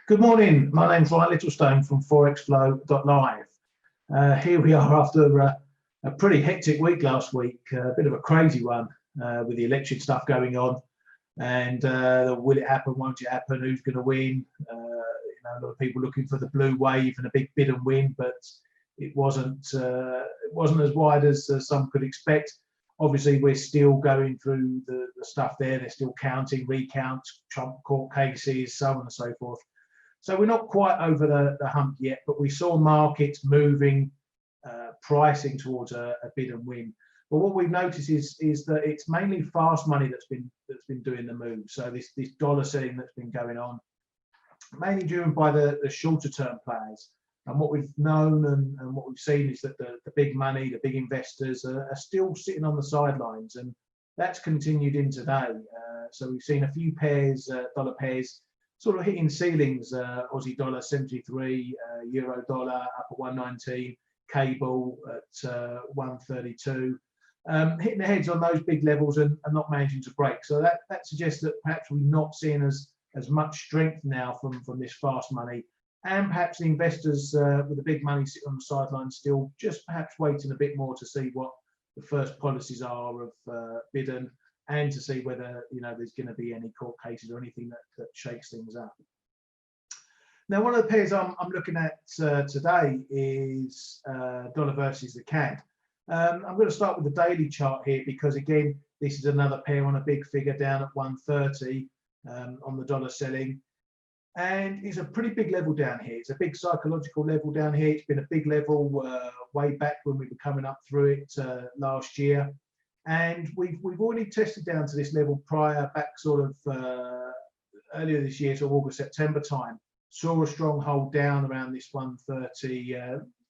Good morning, my name's Ryan Littlestone from forexflow.live. Here we are after a pretty hectic week last week, a bit of a crazy one with the election stuff going on, and will it happen, won't it happen, who's going to win? A lot of people looking for the blue wave and a big bid and win, but it wasn't as wide as some could expect. Obviously, we're still going through the stuff there. They're still counting, recounts, Trump court cases, so on and so forth. So we're not quite over the hump yet, but we saw markets moving, pricing towards a bid and win. But what we've noticed is that it's mainly fast money that's been doing the move. So this dollar selling that's been going on, mainly driven by the shorter term players. And what we've known and what we've seen is that the big money, the big investors are still sitting on the sidelines, and that's continued in today. So we've seen a few pairs, dollar pairs, sort of hitting ceilings. Aussie dollar 73, euro dollar up at 119, cable at 132, hitting the heads on those big levels and not managing to break. So that suggests that perhaps we're not seeing as much strength now from this fast money, and perhaps the investors with the big money sitting on the sidelines still just perhaps waiting a bit more to see what the first policies are of Biden, and to see whether there's going to be any court cases or anything that shakes things up. Now, one of the pairs I'm looking at today is dollar versus the CAD. I'm going to start with the daily chart here because, again, this is another pair on a big figure down at 130 on the dollar selling. And it's a pretty big level down here. It's a big psychological level down here. It's been a big level way back when we were coming up through it last year. And we've already tested down to this level prior, back sort of earlier this year, so August, September time. Saw a strong hold down around this 130,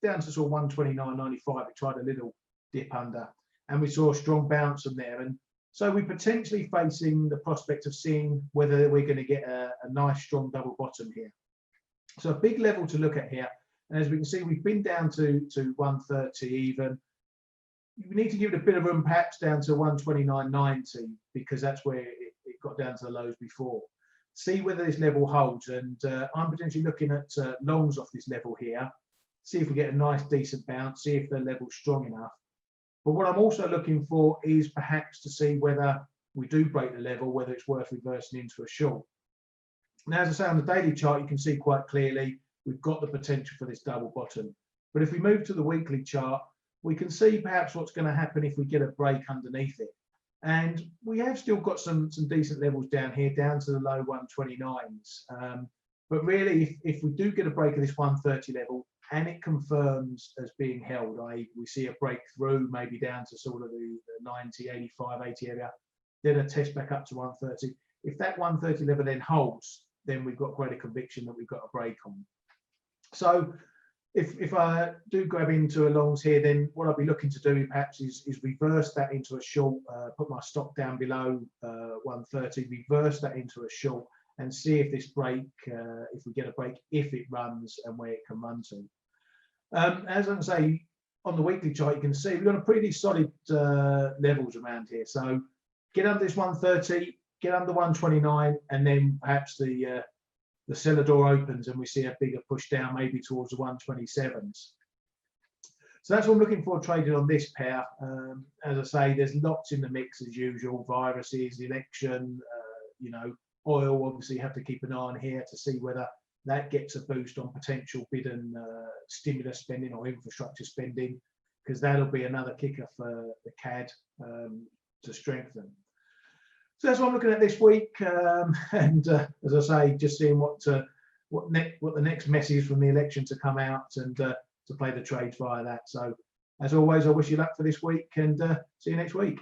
down to sort of 129.95. It tried a little dip under, and we saw a strong bounce from there. And so we're potentially facing the prospect of seeing whether we're going to get a nice strong double bottom here. So a big level to look at here. And as we can see, we've been down to 130 even. We need to give it a bit of room, perhaps down to 129.90, because that's where it got down to the lows before. See whether this level holds, and I'm potentially looking at longs off this level here. See if we get a nice decent bounce, see if the level's strong enough. But what I'm also looking for is perhaps to see whether we do break the level, whether it's worth reversing into a short. Now, as I say, on the daily chart, you can see quite clearly we've got the potential for this double bottom. But if we move to the weekly chart, we can see perhaps what's going to happen if we get a break underneath it. And we have still got some decent levels down here, down to the low 129s. But really, if we do get a break of this 130 level, and it confirms as being held, i.e. we see a breakthrough, maybe down to sort of the 90, 85, 80 area, then a test back up to 130. If that 130 level then holds, then we've got greater conviction that we've got a break on. So if I do grab into a longs here, then what I'll be looking to do perhaps is reverse that into a short, put my stop down below 130, reverse that into a short, and see if this break, if we get a break, if it runs and where it can run to. As I say, on the weekly chart, you can see we've got a pretty solid levels around here. So get under this 130, get under 129, and then perhaps the seller door opens and we see a bigger push down, maybe towards the 127s. So that's what I'm looking for trading on this pair. As I say, there's lots in the mix as usual: viruses, election, oil. Obviously, you have to keep an eye on here to see whether that gets a boost on potential Biden stimulus spending or infrastructure spending, because that'll be another kicker for the CAD to strengthen. So that's what I'm looking at this week, and as I say, just seeing what the next message from the election to come out, and to play the trades via that. So as always, I wish you luck for this week, and see you next week.